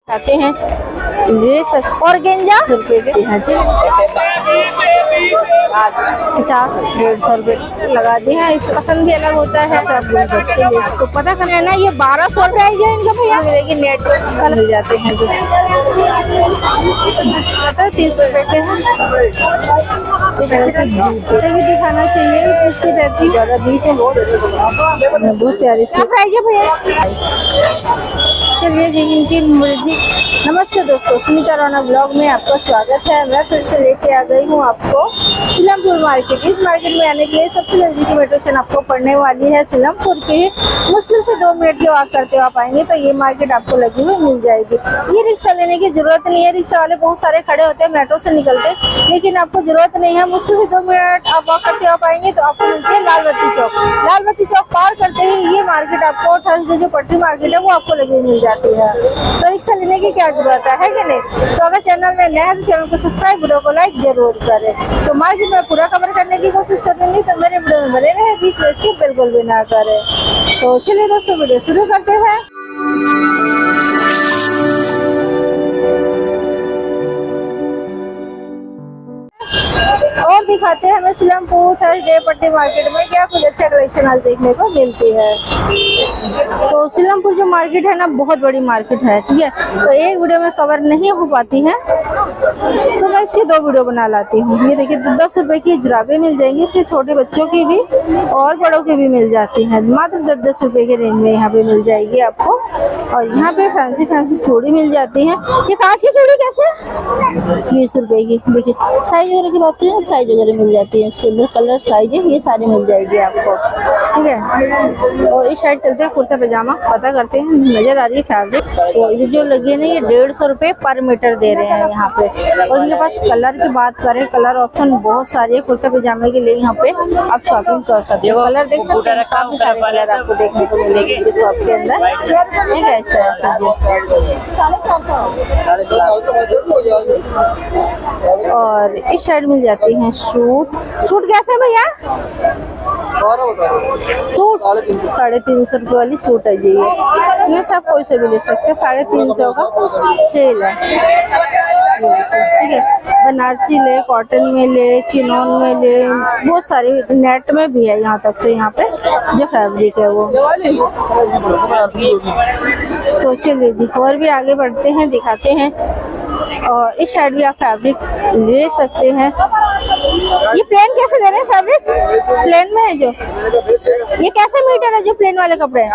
आते हैं ले सकते और गेंजा रुपये के यहाँ 50 150 रुपये लगा दिए हैं। इसका पसंद भी अलग होता है सब तो पता करना है ना। ये 1200 रुपये है इनका भैया मिलेगी नेट कल मिल जाते हैं जो 30 रुपये के हैं। जूते भी दिखाना चाहिए इसकी रहती बहुत प्यारी सी प्राइस है भैया। चलिए जी इनकी मर्जी। नमस्ते दोस्तों, सुनीता रौनक ब्लॉग में आपका स्वागत है। मैं फिर से लेके आ गई हूँ आपको सीलमपुर मार्केट। इस मार्केट में आने के लिए सबसे नजदीकी मेट्रो स्टेशन आपको पड़ने वाली है सीलमपुर की। मुश्किल से 2 मिनट के वॉक करते हुए आप आएंगे तो ये मार्केट आपको लगी हुई मिल जाएगी। ये रिक्शा लेने की जरूरत नहीं है। रिक्शा वाले बहुत सारे खड़े होते हैं मेट्रो से निकलते, लेकिन आपको जरूरत नहीं है। मुश्किल से 2 मिनट आप वॉक करते हुए आप आएंगे तो आपको मिलती है लाल बत्ती चौक। लाल बत्ती चौक पार करते ही ये मार्केट आपको थर्सडे जो पटरी मार्केट है वो आपको लगी मिल जाती है। तो रिक्शा लेने की क्या जरूरत है कि नहीं। तो अगर चैनल में नया है तो चैनल को सब्सक्राइब, वीडियो को लाइक जरूर करें। तो मार्केट में पूरा कवर करने की कोशिश करूंगी, तो मेरे वीडियो में बने रहे, बीच में इसकी बिल्कुल भी ना करें। तो चलिए दोस्तों वीडियो शुरू करते हैं। और दिखाते हैं हमें सीलमपुर थर्सडे पट्टी मार्केट में क्या कुछ अच्छा कलेक्शन आज देखने को मिलती है। तो सीलमपुर जो मार्केट है ना बहुत बड़ी मार्केट है, ठीक है। तो एक वीडियो में कवर नहीं हो पाती है तो मैं इसकी 2 वीडियो बना लाती हूँ। ये देखिए 10 रुपए की जुराबें मिल जाएंगी, इसमें छोटे बच्चों की भी और बड़ों की भी मिल जाती हैं। मात्र 10-10 रुपए के रेंज में यहाँ पे मिल जाएगी आपको। और यहाँ पे फैंसी चूड़ी मिल जाती है। ये कांच की चूड़ी कैसे 20 रुपए की। देखिए साइज वगैरह की बात करें, साइज वगैरह मिल जाती है। इसके अंदर कलर साइज है ये सारी मिल जाएगी आपको, ठीक है। और इस साइड चलते हैं कुर्ता पैजामा, पता करते हैं। नजर आ रही है फैब्रिक तो ये जो लगी है ना ये 150 रुपए पर मीटर दे रहे हैं यहाँ पे। और इनके पास कलर की बात करें, कलर ऑप्शन बहुत सारे है कुर्ता पैजामे के लिए। यहाँ पे आप शॉपिंग कर सकते हो। कलर देख सकते हैं, काफी सारे कलर आपको देखने को मिलेंगे शॉप के अंदर, ठीक है। इस तरह से और इस साइड मिल जाती हैं सूट कैसे भैया सूट 350 रुपये वाली सूट है जी। ये सब कोई से भी ले सकते हैं। 350 का सेल है, ठीक है। बनारसी ले, कॉटन में ले, चिनॉन में ले, बहुत सारी नेट में भी है यहाँ तक से। यहाँ पे जो फैब्रिक है वो। तो चलिए जी और भी आगे बढ़ते हैं, दिखाते हैं। और इस साइड भी आप फैब्रिक ले सकते हैं। ये प्लेन कैसे दे रहे हैं फैब्रिक? प्लेन में है जो ये कैसे मीटर है जो प्लेन वाले कपड़े हैं?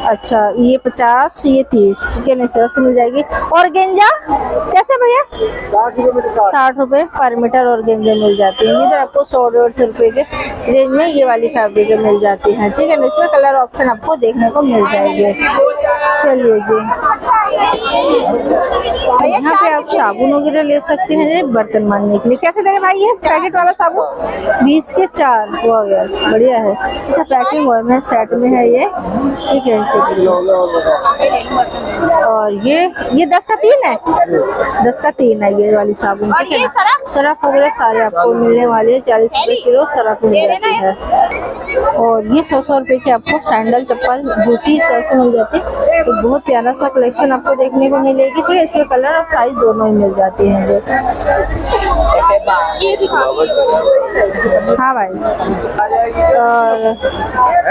अच्छा ये 50, ये 30 चिकन इस तरह से मिल जाएगी। और गेंजा कैसे भैया 60 रुपए पर मीटर और गेंजे मिल जाती है। इधर आपको 100-150 रुपए के रेंज में ये वाली फैब्रिक मिल जाती है, ठीक है ना। इसमें कलर ऑप्शन आपको देखने को मिल जाएंगे। चलिए जी यहाँ पे आप साबुन वगैरह ले सकते हैं बर्तन मांजने के लिए। कैसे दे रहे भाई ये पैकेट वाला साबुन? 20 के 4। वाह यार बढ़िया है। अच्छा पैकिंग हुआ में सेट में है ये, ठीक है। और ये 10 का 3 है, 10 का 3 है ये वाली साबुन, ठीक है ना। सरफ वगैरह सारे आपको मिलने वाले 40 रुपए किलो सरफ मिल जाती है। और ये 100 रुपए की आपको सैंडल चप्पल जूती से मिल जाती है। तो बहुत प्यारा सा कलेक्शन आपको देखने को मिलेगी, ठीक है। इसमें कलर और साइज दोनों ही मिल जाती हैं। हाँ भाई और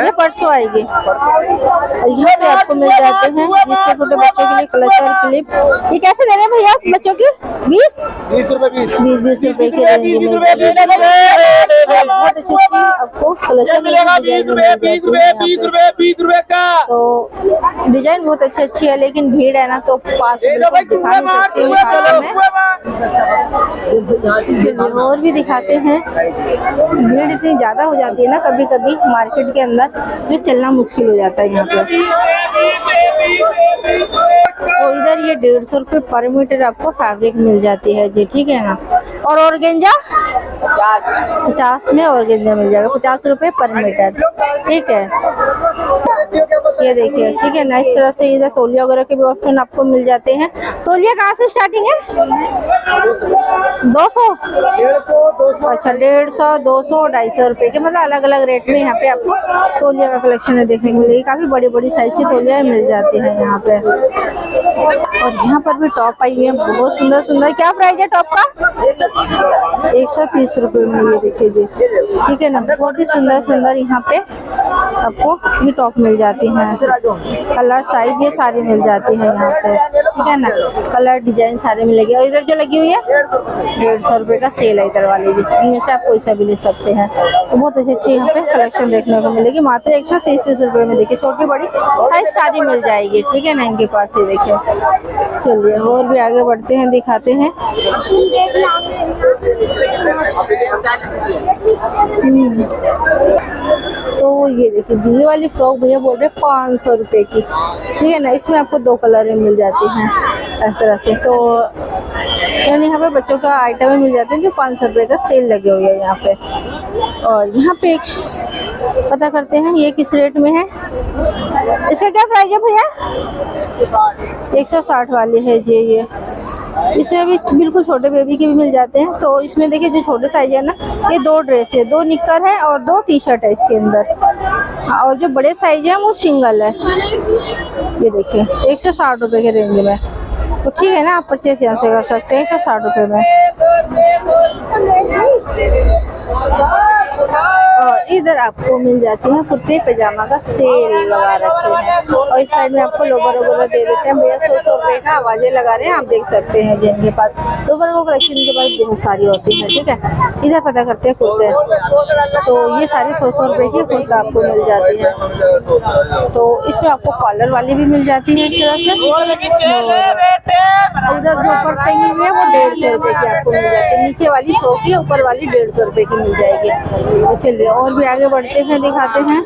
ये परसों आएगी। और यहाँ पे आपको मिल जाते हैं ये छोटे बच्चों के लिए क्लचर क्लिप। ये कैसे दे रहे हैं भैया बच्चों की? 20 रुपए की रेंज में बहुत अच्छी आपको कलेक्शन तो डिजाइन बहुत अच्छी है। लेकिन भीड़ है ना तो पास दिखा नहीं सकती हूँ। और भी दिखाते हैं। भीड़ इतनी ज्यादा हो जाती है ना कभी कभी मार्केट के अंदर जो चलना मुश्किल हो जाता है यहाँ पे। और इधर ये 150 रुपए पर मीटर आपको फैब्रिक मिल जाती है जी, ठीक है ना। और ऑर्गेंजा 50 में ऑर्गेंजा मिल जाएगा 50 रुपए पर मीटर, ठीक है। ये देखिए, ठीक है ना। इस तरह से इधर तौलिया वगैरह के भी ऑप्शन आपको मिल जाते हैं। तौलिया कहाँ से स्टार्टिंग है? 200, अच्छा 150, 200, 250 रुपए के, मतलब अलग अलग रेट में यहाँ पे आपको तौलिया का कलेक्शन है देखने को मिलेगी। काफी बड़ी बड़ी साइज की तौलिया मिल जाती है यहाँ पे। और यहाँ पर भी टॉप आई हुई है, बहुत सुंदर सुंदर। क्या प्राइस है टॉप का? 130 रुपए में, ये देखिए जी, ठीक है ना। बहुत ही सुंदर सुंदर यहाँ पे आपको ये टॉप मिल जाती हैं। कलर साइज ये सारी मिल जाती है यहाँ पे, ठीक है ना। कलर डिजाइन सारे मिलेगी। और इधर जो लगी हुई है 150 रुपए का सेल है इधर वाली भी, इनमें से आप कोई सा भी ले सकते हैं। तो बहुत अच्छी अच्छी यहाँ पे कलेक्शन देखने को मिलेगी मात्र 130 रुपए में। देखिए छोटी बड़ी साइज सारी मिल जाएगी, ठीक है ना, इनके पास। ये देखिए, चलिए और भी आगे बढ़ते हैं, दिखाते हैं। तो ये देखिए, ये वाली फ्रॉक भैया बोल रहे 500 रुपए की, ठीक है ना। इसमें आपको 2 कलर मिल जाती हैं इस तरह से। तो यानी यहाँ पे बच्चों का आइटम मिल जाते हैं जो 500 रुपए का सेल लगे हुए हैं यहाँ पे। और यहाँ पे एक पता करते हैं ये किस रेट में है, इसका क्या प्राइस है भैया? 160 वाली है जी ये। इसमें भी बिल्कुल छोटे बेबी के भी मिल जाते हैं। तो इसमें देखिए जो छोटे साइज है ना, ये 2 ड्रेस है, 2 निक्कर है और 2 टी शर्ट है इसके अंदर। और जो बड़े साइज है वो सिंगल है। ये देखिए 160 रुपए के रेंज में, तो ठीक है ना, आप परचेस यहाँ से कर सकते हैं 160 रुपए में। और इधर आपको मिल जाती है कुर्ते पजामा का सेल लगा रखे हैं। और इस साइड में आपको लोवर वगैरह दे देते हैं भैया 100 रुपए का, आवाजें लगा रहे हैं, आप देख सकते हैं जिनके पास लोवर वो कलेक्शन के पास बहुत सारी होती है, ठीक है। इधर पता करते हैं कुर्ते, तो ये सारी 100 रुपए की कुर्ता आपको मिल जाती है। तो इसमें आपको कॉलर वाली भी मिल जाती है इस तरह से। उधर जो ऊपर टंगी हुई है वो 150 रुपए की आपको मिल जाती है। नीचे वाली 100 की, ऊपर वाली 150 रुपए की मिल जाएगी। तो चलिए और भी आगे बढ़ते हैं, दिखाते हैं।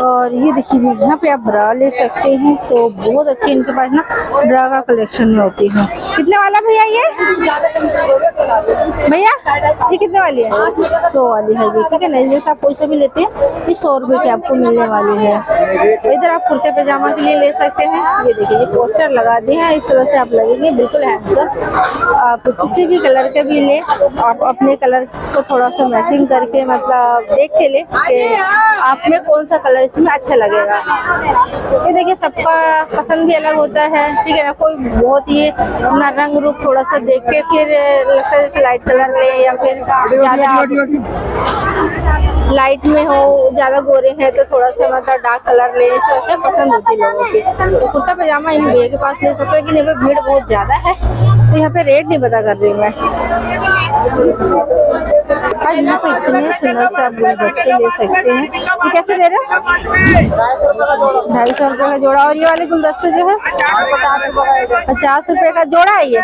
और ये देखिए यहाँ पे आप ब्रा ले सकते हैं। तो बहुत अच्छी इनके पास ना ब्रा का कलेक्शन में होती है। कितने वाला भैया ये? भैया ये कितने वाली है? 100 वाली है ये, ठीक है ना। इसमें से आप कोई से भी लेते हैं, ये 100 रुपए की आपको मिलने वाली है। इधर आप कुर्ते पजामा के लिए ले सकते हैं। ये देखिए ये पोस्टर लगा दिए हैं, इस तरह से आप लगेंगे बिल्कुल हैंडसम। आप किसी भी कलर के भी ले, आप अपने कलर को थोड़ा सा मैचिंग करके मतलब देख के ले कि आप में कौन सा कलर इसमें अच्छा लगेगा। ये देखिए सबका पसंद भी अलग होता है, ठीक है ना। कोई बहुत ही अपना रंग रूप थोड़ा सा देख के फिर लगता है जैसे लाइट कलर ले, या फिर ज़्यादा लाइट में हो, ज़्यादा गोरे हैं तो थोड़ा सा मतलब डार्क कलर ले, इस तरह से पसंद होती है लोगों की। तो कुर्ता पजामा इन भैया के पास ले सकते हैं, लेकिन यहाँ पे भीड़ बहुत ज़्यादा है तो यहाँ पे रेट नहीं पता कर रही मैं। आज यहाँ पे इतने सुंदर से आप गुलदस्ते ले सकते हैं। ये कैसे दे रहे हैं? 250 रुपये का जोड़ा। और ये वाले गुलदस्ते जो है 50 रुपये का जोड़ा है, ये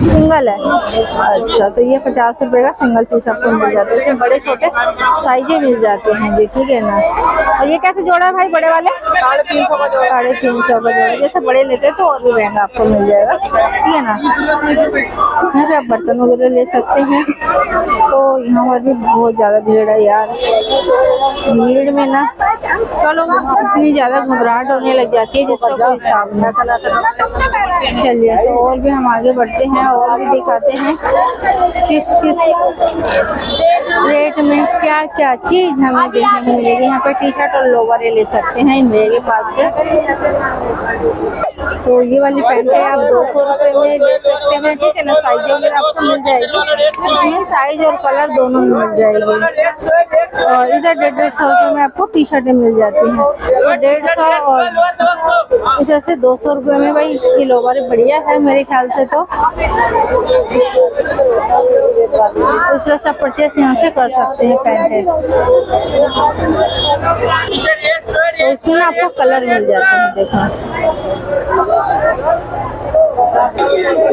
सिंगल है। अच्छा, तो ये 50 रुपये का सिंगल पीस आपको मिल जाता है। इसमें बड़े छोटे साइजें मिल जाते हैं जी, ठीक है ना। और ये कैसे जोड़ा है भाई बड़े वाले? 350 का जोड़ा। जैसे बड़े लेते हैं तो और भी महंगा आपको मिल जाएगा, ठीक है ना। यहाँ पे आप बर्तन वगैरह ले सकते हैं। तो यहाँ पर भी बहुत ज़्यादा भीड़ है यार। भीड़ में ना चलो इतनी ज़्यादा घबराहट होने लग जाती है जिसका कोई हिसाब नहीं। चलिए तो और भी हम आगे बढ़ते हैं और भी दिखाते हैं किस किस रेट में क्या क्या चीज़ हमें देखने को मिलेगी। यहाँ पर टी शर्ट और लोवर ले सकते हैं इन भैया के पास से। तो ये वाली पैंट है आप 200 रुपये में ले सकते हैं, ठीक है ना। साइज वगैरह आपको मिल जाएगी, इसमें साइज और कलर दोनों ही मिल जाएगी। और इधर 150 रुपये में आपको टी शर्टें मिल जाती हैं, 150 और इधर से 200 रुपये में। भाई ये लोवर बढ़िया है मेरे ख्याल से। तो इस तरह से आप परचेस यहाँ से कर सकते हैं पैंट है। तो इसमें ना आपको कलर मिल जाते हैं, देखो।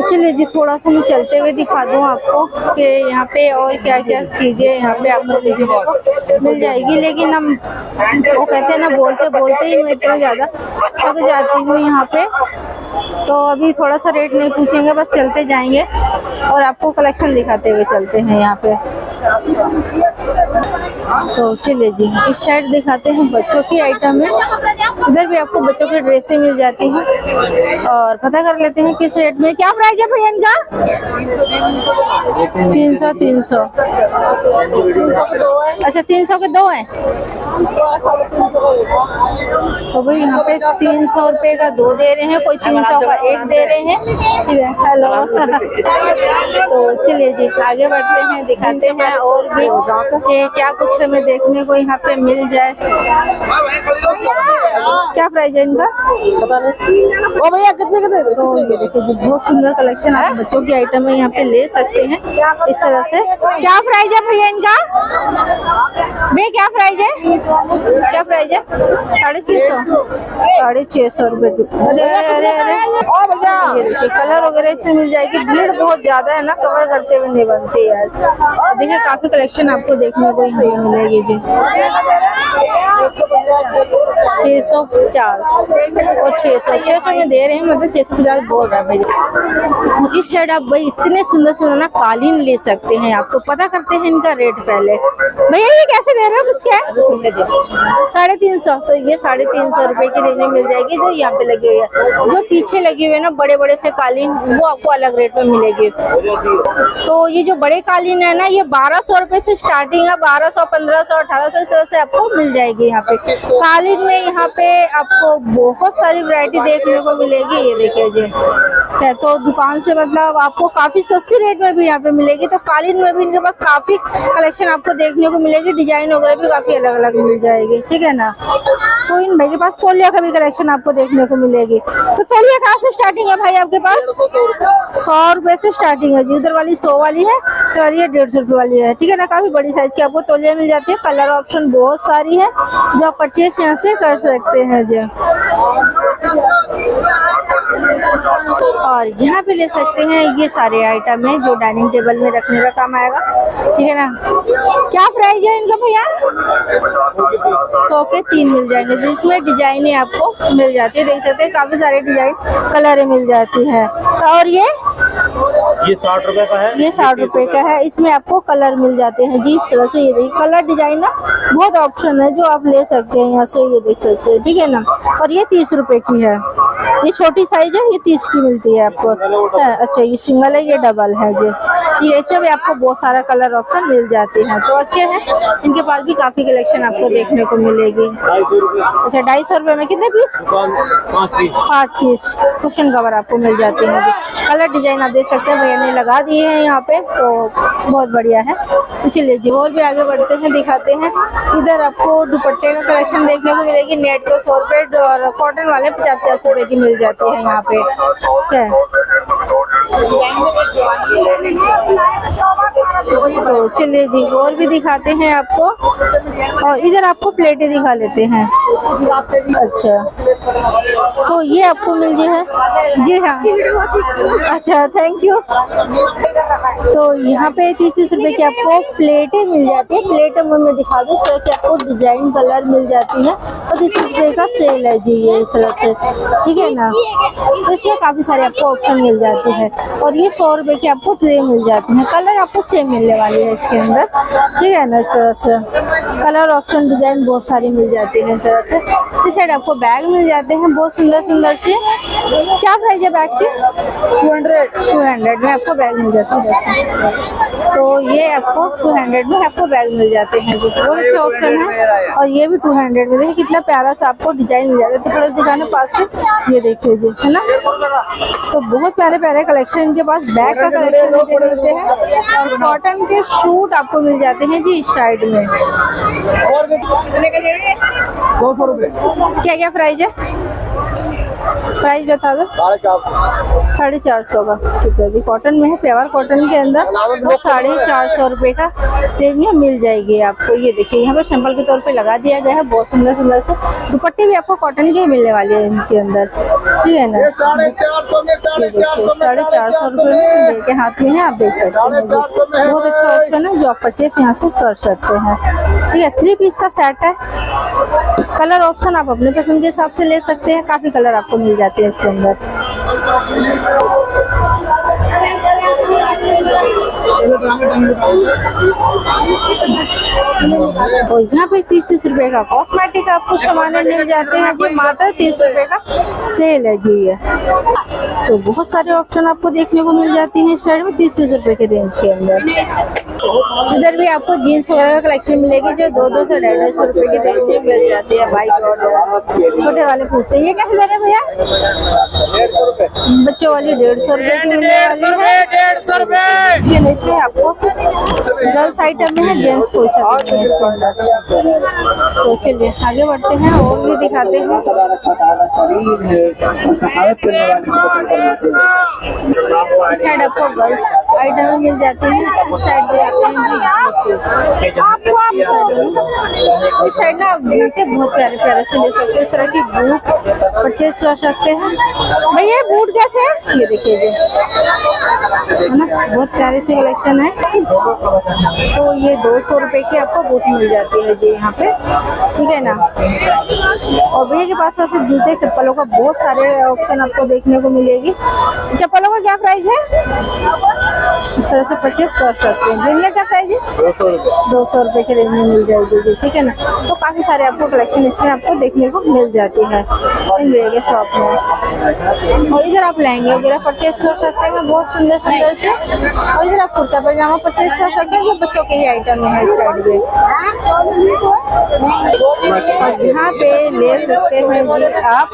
चलिए जी थोड़ा सा मैं चलते हुए दिखा दूँ आपको कि यहाँ पे और क्या क्या चीज़ें यहाँ पे आपको देखने को मिल जाएगी। लेकिन हम वो कहते हैं ना बोलते बोलते ही मैं इतना ज़्यादा थक जाती हूँ यहाँ पे। तो अभी थोड़ा सा रेट नहीं पूछेंगे, बस चलते जाएंगे और आपको कलेक्शन दिखाते हुए चलते हैं यहाँ पे। तो चलिए जी, इस साइड दिखाते हैं बच्चों की आइटम है। इधर भी आपको बच्चों की ड्रेसें मिल जाती हैं और पता कर लेते हैं किस रेट में, क्या प्राइस है भैया इनका? 300। अच्छा 300 के 2 हैं। तो भाई यहाँ पे 300 रुपए का 2 दे रहे हैं, कोई 300 का 1 दे रहे हैं। ठीक है, हेलो। तो चलिए जी आगे बढ़ते हैं, दिखाते हैं और भी कि क्या कुछ हमें देखने को यहाँ पे मिल जाए। क्या प्राइस है इनका? पता नहीं। ओ भैया कितने के दे रहे? तो ये देखिए जी, बहुत सुंदर कलेक्शन आप बच्चों की आइटम है यहाँ पे ले सकते हैं इस तरह से। क्या प्राइस है भैया इनका? भैया क्या प्राइस है? क्या प्राइस है? 350 रुपए की। अरे अरे अरे ये देखिए कलर वगैरह इसमें मिल जाएगी। भीड़ बहुत ज्यादा है ना, कवर करते हुए नहीं बनती यार। देखिए काफी कलेक्शन आपको देखने को यहाँ पे मिलेगी जी। 650 और 600 में दे रहे हैं, मतलब 650 बोल रहा है भाई। इस साइड आप भाई इतने सुंदर सुंदर ना कालीन ले सकते हैं। आपको पता करते हैं इनका रेट पहले। भैया ये कैसे दे रहे हो? किसके? 350। तो ये 350 रुपए की रेंज में मिल जाएगी जो यहाँ पे लगी हुई है। जो पीछे लगी हुई है ना बड़े बड़े से कालीन, वो आपको अलग रेट में मिलेगी। तो ये जो बड़े कालीन है ना, ये 1200 रुपए से स्टार्टिंग है। 1200, 1500, 1800 इस तरह से आपको मिल जाएगी यहाँ पे कालीन में। यहाँ पे आपको बहुत सारी वैरायटी देखने को मिलेगी। ये देखिए जी, तो दुकान से मतलब आपको काफी सस्ती रेट में भी यहाँ पे मिलेगी। तो कालीन में भी इनके पास काफी कलेक्शन आपको देखने को मिलेगी। डिजाइन वगैरह भी काफी अलग अलग मिल जाएगी। ठीक है ना। तो इन भाई के पास तौलिया का भी कलेक्शन आपको देखने को मिलेगी। तो तौलिया कहाँ से स्टार्टिंग है भाई आपके पास? 100 रुपए से स्टार्टिंग है जी। इधर वाली 100 वाली है और ये 150 रुपए वाली है। ठीक है ना। काफी बड़ी साइज की आपको तौलिया मिल जाती है। कलर ऑप्शन बहुत सारी है जो आप परचेज यहाँ से कर सकते हैं जी। और यहाँ पे ले सकते हैं ये सारे आइटम है जो डाइनिंग टेबल में रखने का काम आएगा। ठीक है ना। क्या प्राइस है इनका भैया? 100 के 3 मिल जाएंगे जिसमें डिजाइन आपको मिल जाती है। देख सकते हैं काफी सारे डिजाइन कलर मिल जाती है। और ये 60 रुपए का है। ये 60 रुपए का है। इसमें आपको कलर मिल जाते हैं जी इस तरह से। ये देखिए कलर डिजाइन ना बहुत ऑप्शन है जो आप ले सकते हैं यहाँ से। ये देख सकते हैं। ठीक है ना। और ये 30 रुपए की है। ये छोटी साइज है, ये 30 की मिलती है आपको। अच्छा ये सिंगल है, ये डबल है जी। ये इसमें भी आपको बहुत सारा कलर ऑप्शन मिल जाते हैं। तो अच्छे हैं, इनके पास भी काफी कलेक्शन आपको देखने को मिलेगी। 250 रुपए। अच्छा 250 रुपए में कितने पीस? 5 पीस कुशन कवर आपको मिल जाते हैं। कलर डिजाइन आप देख सकते हैं भैया ने लगा दिए हैं यहाँ पे, तो बहुत बढ़िया है। चलिए जी और भी आगे बढ़ते हैं, दिखाते हैं। इधर आपको दुपट्टे का कलेक्शन देखने को मिलेगी। नेट को 100 रुपए और कॉटन वाले 50-50 रुपए की मिल जाती है यहाँ पे। क्या तो चलिए जी और भी दिखाते हैं आपको। और इधर आपको प्लेटें दिखा लेते हैं। अच्छा तो ये आपको मिल जी है जी। हाँ अच्छा थैंक यू। तो यहाँ पे 30 रुपए की आपको प्लेटें मिल जाती है। प्लेटें मैं दिखा दूँ इस तरह की आपको डिजाइन कलर मिल जाती है। और 30 रुपए का सेल है जी ये इस तरह से। ठीक है ना। तो इसमें काफी सारे आपको ऑप्शन मिल जाते हैं। और ये 100 रुपए की आपको ट्रे मिल जाती है। कलर आपको सेम मिलने वाली है इसके अंदर। ठीक है ना। इस तरह से कलर ऑप्शन डिजाइन बहुत सारी मिल जाती है इस तरह से। इस साइड आपको बैग मिल जाते हैं बहुत सुंदर सुंदर से। क्या प्राइस है बैग की? 200 में आपको बैग मिल जाती है। तो ये आपको 200 में आपको बैग मिल जाते हैं जो बहुत अच्छे ऑप्शन है। और ये भी 200 में। देखिए कितना प्यारा सा आपको डिजाइन मिल जाता है। थोड़ा दिखाने पास से ये देखिए जी है ना। तो बहुत प्यारे प्यारे कलेक्शन इनके पास बैग का कलेक्शन मिलते हैं। और कॉटन के सूट आपको मिल जाते हैं जी इस साइड में। 200 रुपए। क्या क्या प्राइस है? प्राइस बता दो। 450 का। ठीक है जी। कॉटन में है, प्योर कॉटन के अंदर। वो 450 रुपए का रेंज में मिल जाएगी आपको। ये देखिए यहाँ पे सैंपल के तौर पे लगा दिया गया है बहुत सुंदर सुंदर से। दुपट्टे भी आपको कॉटन के ही मिलने वाले हैं इनके अंदर। ठीक है ना। 450 रुपए में लेके हाथ में है आप देख सकते हैं। बहुत अच्छा ऑप्शन है जो आप परचेस यहाँ से कर सकते हैं। ठीक है 3 पीस का सेट है। कलर ऑप्शन आप अपने पसंद के हिसाब से ले सकते हैं। काफी कलर आपको मिल जाते हैं इसके अंदर। और यहाँ पे 30-30 रुपए का कॉस्मेटिक आपको सामान मिल जाते हैं जी, मात्र 30 रुपए का सेल है जी ये। तो बहुत सारे ऑप्शन आपको देखने को मिल जाती हैं इस साइड में 30-30 रुपए के रेंज के अंदर। इधर भी आपको जीन्स वगैरह का कलेक्शन मिलेगी जो 200 से 250 रुपए की रेंज में मिल जाती है। बाइक और छोटे वाले पूछते हैं ये कैसे दे रहे हैं भैया? 150 रुपए। बच्चों वाली 150 रुपए की मिलने वाली है। 150 रुपए। ये इसमें आपको गर्ल्स आइटम में है, जेंट्स कोई सा भी नहीं है इसके अंदर। तो चलिए आगे बढ़ते हैं और भी दिखाते हैं। इस साइड आपको गर्ल्स आइटम मिल जाते हैं, इस साइड भी आते हैं इस साइड ना आप बूटे बहुत प्यारे प्यारे से ले सकते हैं। इस तरह की बूट परचेज कर सकते हैं। भैया बूट कैसे है? ये देखिए जी, है ना, बहुत प्यारे से कलेक्शन है। तो ये 200 रुपए की आपको बूट मिल जाती है जी यहाँ पे, ठीक है ना। और भैया के पास ऐसे जूते चप्पलों का बहुत सारे ऑप्शन आपको देखने को मिलेगी। चप्पलों का क्या प्राइस है? इस तरह से परचेज कर सकते हैं। जिनमें क्या प्राइस है? 200 रुपए के रेंज में मिल जाएगी जी, ठीक है ना। तो काफी सारे आपको कलेक्शन इसमें आपको देखने को मिल जाती है इन के शॉप में। और इधर आप लहंगे वगैरह परचेज कर सकते हैं बहुत सुंदर सुंदर से। और इधर आप कुर्ता पजामा परचेज कर सकते हैं जो बच्चों के ही आइटम है इस साइड में। और यहाँ पे ले सकते हैं जी आप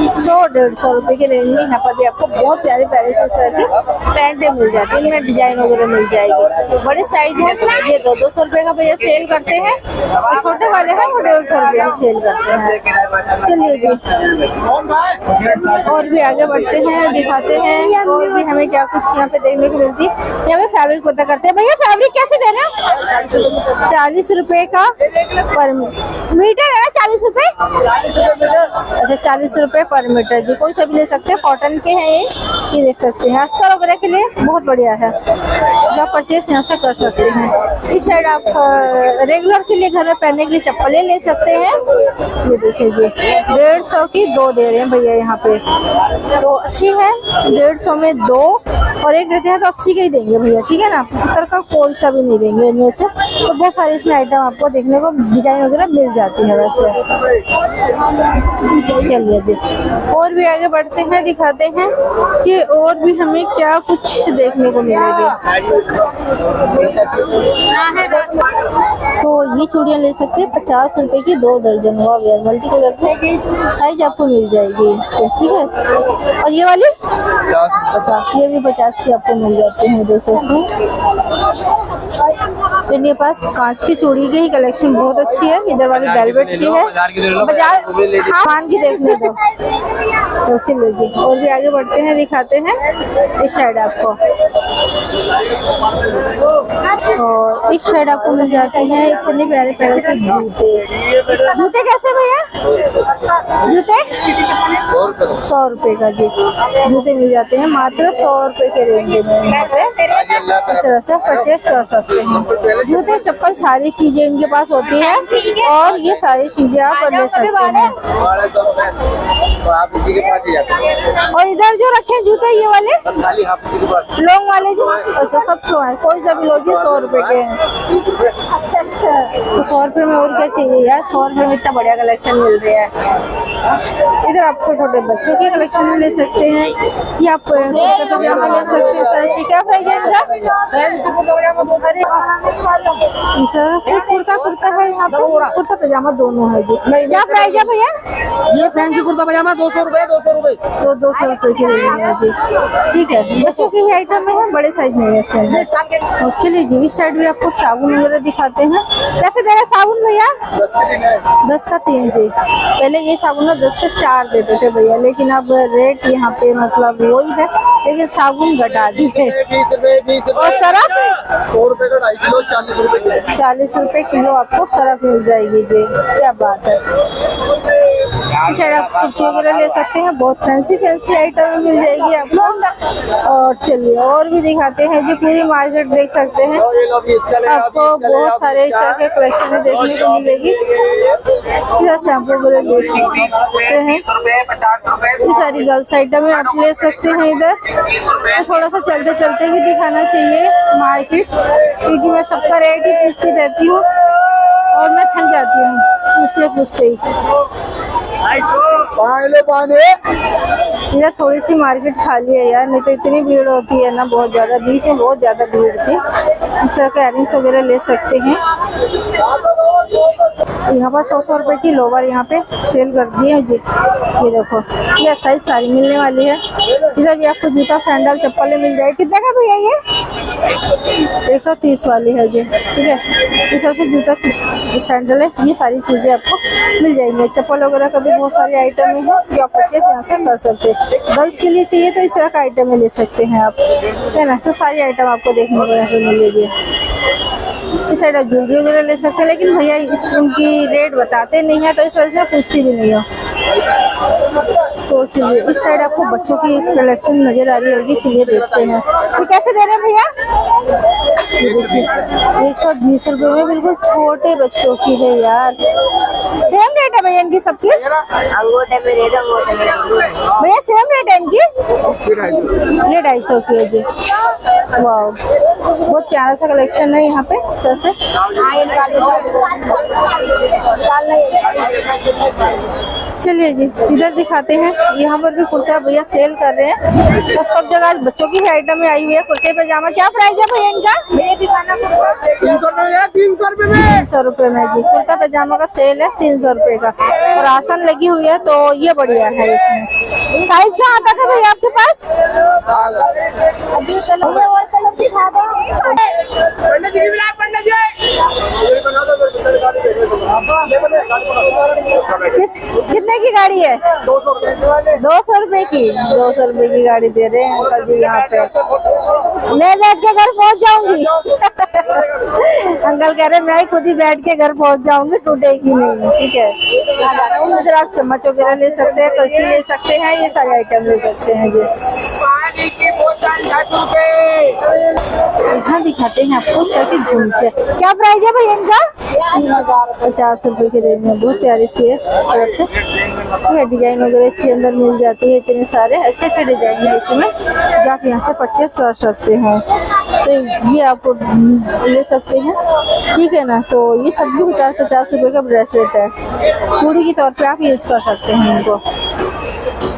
100-150 रुपए के रेंज में। यहाँ पर भी आपको बहुत प्यारे प्यारे से इस तरह की पैंटें मिल जाती है, इनमें डिजाइन वगैरह मिल जाएगी। बड़े साइज है ये 200 रुपए का भैया सेल करते हैं, और छोटे वाले हैं वो 150 रुपए में सेल करते हैं। चलिए जी और भी आगे बढ़ते हैं, दिखाते हैं और भी हमें क्या कुछ यहाँ पे देखने को मिलती है। यहाँ पे फैब्रिक पता करते हैं। भैया फैब्रिक कैसे दे रहे हैं? 40 रुपए का पर मीटर है। 40 रुपए? अच्छा 40 रुपए पर मीटर जी। कोई सा भी ले सकते हैं, कॉटन के हैं ये देख सकते हैं। अस्तर वगैरह के लिए बहुत बढ़िया है, जो आप परचेज यहाँ से कर सकते हैं। इस साइड आप रेगुलर के लिए घर में पहनने के लिए चप्पलें ले सकते हैं। ये देखिए जी 150 की 2 दे रहे हैं भैया यहाँ पे, तो अच्छी है। 150 में 2 और एक लेते हैं तो 80 का ही देंगे भैया, ठीक है ना। 75 का कोई सा भी नहीं देंगे इनमें से। तो बहुत सारे इसमें आइटम आपको देखने को डिजाइन वगैरह मिल जाती है वैसे। चलिए जी और भी आगे बढ़ते हैं, दिखाते हैं कि और भी हमें क्या कुछ देखने को मिलेगी। तो ये चूड़ियाँ ले सकते हैं 50 रुपए की 2 दर्जन। मल्टी कलर की साइज आपको मिल जाएगी इसके, ठीक है। और ये वाली 50, ये भी 50 की आपको मिल जाती है, देख सकते हैं। तो इनके पास कांच की चूड़ी की ही कलेक्शन बहुत अच्छी है। इधर वाली वेलवेट की है, बाजार खान की देखने दो। तो चलिए जी और भी आगे बढ़ते हैं, दिखाते हैं इस साइड आपको। और इस साइड आपको मिल जाते हैं इतने प्यारे प्यारे से जूते। जूते कैसे भैया? जूते 100 रुपए का जी जूते मिल जाते हैं, मात्र 100 रुपए के रेंज में। यहाँ पे इस तरह से परचेज कर सकते हैं। जूते चप्पल सारी चीजें इनके पास होती है, और ये सारी चीजें आप ले सकते हैं। और इधर जो रखे हैं जूते ये वाले लॉन्ग वाले जो अच्छा सब 100 है, कोई सा भी लो जी 100 रुपए के हैं। अच्छा तो 100 रुपए में और क्या चाहिए यार, 100 रुपए में इतना बढ़िया कलेक्शन मिल रहा है। इधर आप छोटे छोटे बच्चों की कलेक्शन में ले सकते हैं, या आप कुर्ता पजामा ले सकते हैं। तरह क्या प्राइस है इनका? सिर्फ कुर्ता है यहाँ पे, कुर्ता पजामा दोनों है जी। क्या प्राइस है भैया? ये फैंसी कुर्ता पजामा 200 रुपए। 200 रुपए तो 200 रुपए की है जी, ठीक है। बच्चों की ही आइटम में है, बड़े साइज नहीं है इसके अंदर। और चलिए जी इस साइड भी आपको साबुन वगैरह दिखाते हैं। कैसे दे रहे साबुन भैया? 10 का 3 जी। पहले ये साबुन 10 के 4 देते थे भैया, लेकिन अब रेट यहाँ पे मतलब वही है, लेकिन साबुन घटा दी है। और सरफ 100 रुपए का 2.5 किलो 40 रुपए किलो। 40 रुपए किलो आपको सरफ मिल जाएगी जी, क्या बात है। शायद आप कुर्ती वगैरह ले सकते हैं, बहुत फैंसी फैंसी आइटम मिल जाएगी आपको। और चलिए और भी दिखाते हैं, जो पूरी मार्केट देख सकते हैं, आपको बहुत सारे इस तरह के कलेक्शन देखने को मिलेगी। शैम्पू वगैरह ले सकते हैं, ये सारी गर्ल्स आइटम है, आप ले सकते हैं इधर। तो थोड़ा सा चलते चलते भी दिखाना चाहिए मार्केट, क्योंकि मैं सबका रेट ही पूछती रहती हूँ और मैं थक जाती हूँ इसलिए पूछते ही। इधर थोड़ी सी मार्केट खाली है यार, नहीं तो इतनी भीड़ होती है ना, बहुत ज्यादा। बीच में बहुत ज्यादा भीड़ थी। इस तरह के इयररिंग्स वगैरह ले सकते हैं। यहाँ पर 100 रुपए की लोवर यहाँ पे सेल कर दी है जी। ये देखो, ये साइज सारी मिलने वाली है। इधर भी आपको जूता सैंडल चप्पलें मिल जाएगी। कितने का भैया ये? 130 वाली है जी, ठीक है। इस तरह से जूता सैंडल है, ये सारी चीजें आपको मिल जाएंगी। चप्पल वगैरह का भी बहुत सारे आइटम है जो आप परचेज यहाँ से कर सकते हैं। गर्ल्स के लिए चाहिए तो इस तरह का आइटम ले सकते हैं आप, है ना। तो सारी आइटम आपको देखने को यहाँ पे मिलेगी। इस साइड आप ज्वेलरी वगैरह ले सकते हैं, लेकिन भैया इनकी रेट बताते नहीं है, तो इस वजह से मैं पूछती भी नहीं हूँ। तो चलिए, इस साइड आपको बच्चों की कलेक्शन नजर आ रही होगी, चलिए देखते हैं। ये कैसे दे रहे हैं भैया? 120 रुपए में, बिल्कुल छोटे बच्चों की है यार। सेम रेट है भैया इनकी सबकी? भैया सेम रेट है इनकी? ये 250 की है जी। वाह, बहुत प्यारा सा कलेक्शन है यहाँ पे। से चलिए जी, इधर दिखाते हैं। यहाँ पर भी कुर्ता भैया सेल कर रहे हैं। तो सब जगह आज बच्चों की आइटम आई हुई है। कुर्ते पैजामा क्या प्राइस है भैया इनका? भैया दिखाना 300 रुपए में। 300 रुपए में जी, कुर्ता पैजामा का सेल है 300 रुपए का। और आसन लगी हुई है, तो ये बढ़िया है। इसमें साइज कहाँ तक है भैया आपके पास? और कलर दिखा दो। कितने की गाड़ी है? 200 रुपए की। 200 रुपए की गाड़ी दे रहे हैं अंकल जी यहाँ पे। मैं बैठ के घर पहुँच जाऊंगी। अंकल कह रहे मैं खुद ही बैठ के घर पहुँच जाऊंगी, टूटेगी नहीं, ठीक है। इधर आप चम्मच वगैरह ले सकते हैं, कलछी ले सकते हैं, ये सारे आइटम ले सकते हैं जी। यहाँ दिखाते हैं आपको झुमके। क्या प्राइस है भैया इनका? 50 रुपए की रेंज में, बहुत प्यारी सी है। ये डिजाइन वगैरह इसके अंदर मिल जाती है, इतने सारे अच्छे अच्छे डिजाइन है इसमें, जो आप यहाँ से परचेज कर सकते हैं। तो ये आप ले सकते हैं, ठीक है ना। तो ये सब भी 50 रुपए का ब्रेसलेट है, चूड़ी के तौर पे आप यूज कर सकते हैं इनको।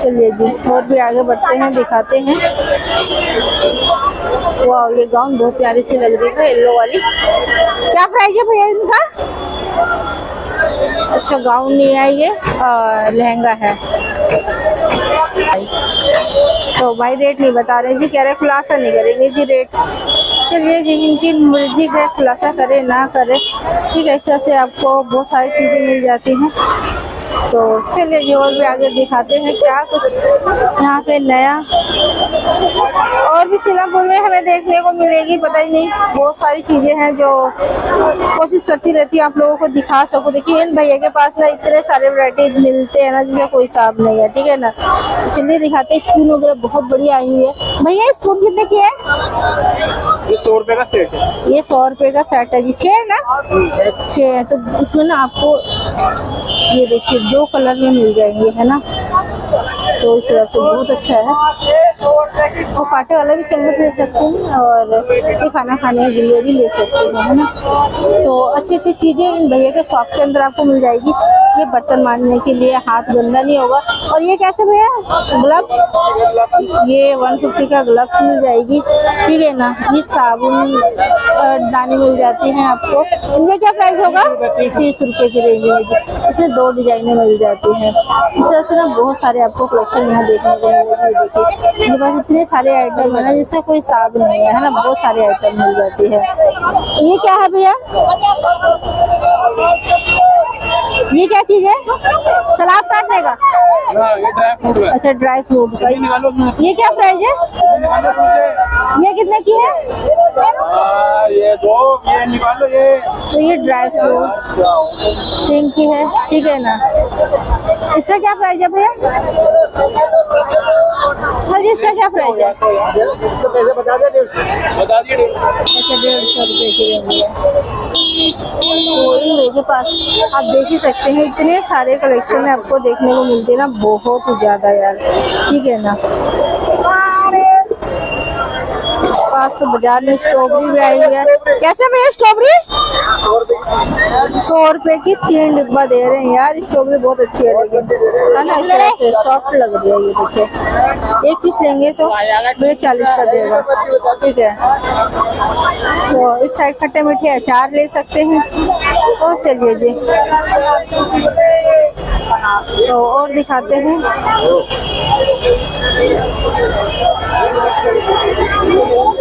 चलिए जी, और भी आगे बढ़ते हैं, दिखाते हैं। वाह, ये गाउन बहुत प्यारी सी लग रही है, येलो वाली। क्या प्राइस है भैया इनका? अच्छा, गाउन नहीं है ये, लहंगा है। तो भाई रेट नहीं बता रहे जी, कह रहे खुलासा नहीं करेंगे जी रेट। चलिए जी, इनकी मर्जी है, खुलासा करे ना करे, ठीक है। इस तरह से आपको बहुत सारी चीजें मिल जाती हैं। तो चलिए जी, और भी आगे दिखाते हैं क्या कुछ यहाँ पे नया। और भी सीलापुर में हमें देखने को मिलेगी, पता ही नहीं, बहुत सारी चीजें हैं जो कोशिश करती रहती है आप लोगों को दिखा सको। देखिए इन भैया के पास ना इतने सारे वैरायटी मिलते हैं ना, जिसका कोई हिसाब नहीं है, ठीक है ना। चलिए दिखाते हैं। स्पून वगैरह बहुत बढ़िया आई हुई है। भैया स्पून कितने की है? ये 100 रुपए का सेट है। ये 100 रुपए का सेट है जी। 6 है ना? 6 है। तो इसमें ना आपको ये देखिए 2 कलर में मिल जाएंगे, है ना। तो इस तरह से बहुत अच्छा है। तो कांटे वाला भी चम्मच ले सकते हैं, और ये खाना खाने के लिए भी ले सकते हैं, है ना। तो अच्छी अच्छी चीजें इन भैया के शॉप के अंदर आपको मिल जाएगी। ये बर्तन मांजने के लिए, हाथ गंदा नहीं होगा। और ये कैसे भैया? ग्लव्स, ये 150 का ग्लव्स मिल जाएगी, ठीक है ना। ये साबुन दानी मिल जाती हैं आपको। इनका क्या प्राइस होगा? 30 रुपए की रेंज में। इसमें 2 डिजाइनें मिल जाती हैं। इस तरह से ना बहुत सारे आपको कलेक्शन यहाँ देखने को मिलेगी। देखिए मेरे पास इतने सारे आइटम है ना, जिससे कोई हिसाब नहीं है ना, बहुत सारे आइटम मिल जाती है। ये क्या है भैया? ये क्या चीज है? सलाद काटने का? ये ड्राई फ्रूट है। अच्छा, ड्राई फ्रूट का। ये क्या प्राइस है? ये कितने की है? ये 2, ये निकालो ये। तो ये ड्राई फ्रूट 3 की है, ठीक है ना। इसका क्या प्राइस है भैया? हाँ जी, इसका क्या प्राइस है? बता दिए। अच्छा, 150 रुपए की रेंज है। तो मेरे पास आप देख ही सकते हैं, इतने सारे कलेक्शन आपको देखने को मिलते हैं ना, बहुत ही ज्यादा यार, ठीक है ना। पास तो बाजार में स्ट्रॉबेरी भी आई हुई है। कैसे भैया स्ट्रॉबेरी? 100 रुपए की 3 डिब्बा दे रहे हैं यार। स्ट्रॉबेरी बहुत अच्छी है, लेकिन है ना, इस तरह से सॉफ्ट लग रही है। ये देखिए, एक पीस लेंगे तो भैया 40 का देगा, ठीक है। तो इस साइड खट्टे मीठे अचार ले सकते हैं। और चलिए जी, तो और दिखाते हैं।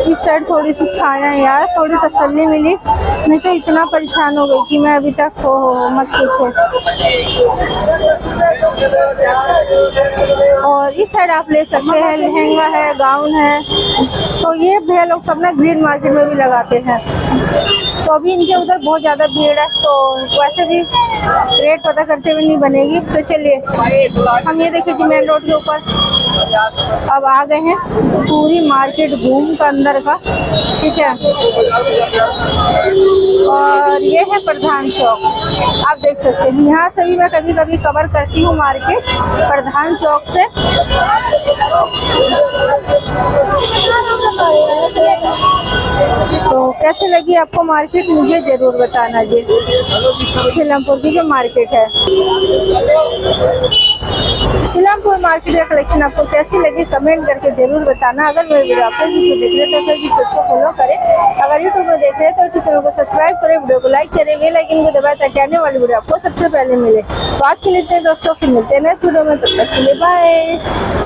इस साइड थोड़ी सी छाया है यार, थोड़ी तसल्ली मिली, नहीं तो इतना परेशान हो गई कि मैं अभी तक हो मत पूछो। और इस साइड आप ले सकते हैं, लहंगा है, गाउन है। तो ये भैया लोग सब ना ग्रीन मार्केट में भी लगाते हैं। तो अभी इनके उधर बहुत ज़्यादा भीड़ है, तो वैसे भी रेट पता करते हुए नहीं बनेगी। तो चलिए, हम ये देखिए जी मेन रोड के ऊपर अब आ गए हैं, पूरी मार्केट घूम कर अंदर का, ठीक है। और ये है प्रधान चौक, आप देख सकते हैं। यहाँ से भी मैं कभी कभी कवर करती हूँ मार्केट, प्रधान चौक से। तो कैसे लगी आपको मार्केट, मुझे जरूर बताना जी। सीलमपुर की जो मार्केट है, सीलमपुर मार्केट का कलेक्शन आपको कैसी लगी कमेंट करके जरूर बताना। अगर मेरे वीडियो आप फेसबुक पे देख रहे हैं तो फेसबुक को फॉलो करें, अगर यूट्यूब में देख रहे हैं तो यूट्यूब चैनल को सब्सक्राइब करें, वीडियो को लाइक करें, बेल आइकन को दबाएं ताकि आने वाली वीडियो आपको सबसे पहले मिले। तो आज के लिए इतने दोस्तों, फिर मिलते हैं नेक्स्ट वीडियो में, तब तक के लिए बाय।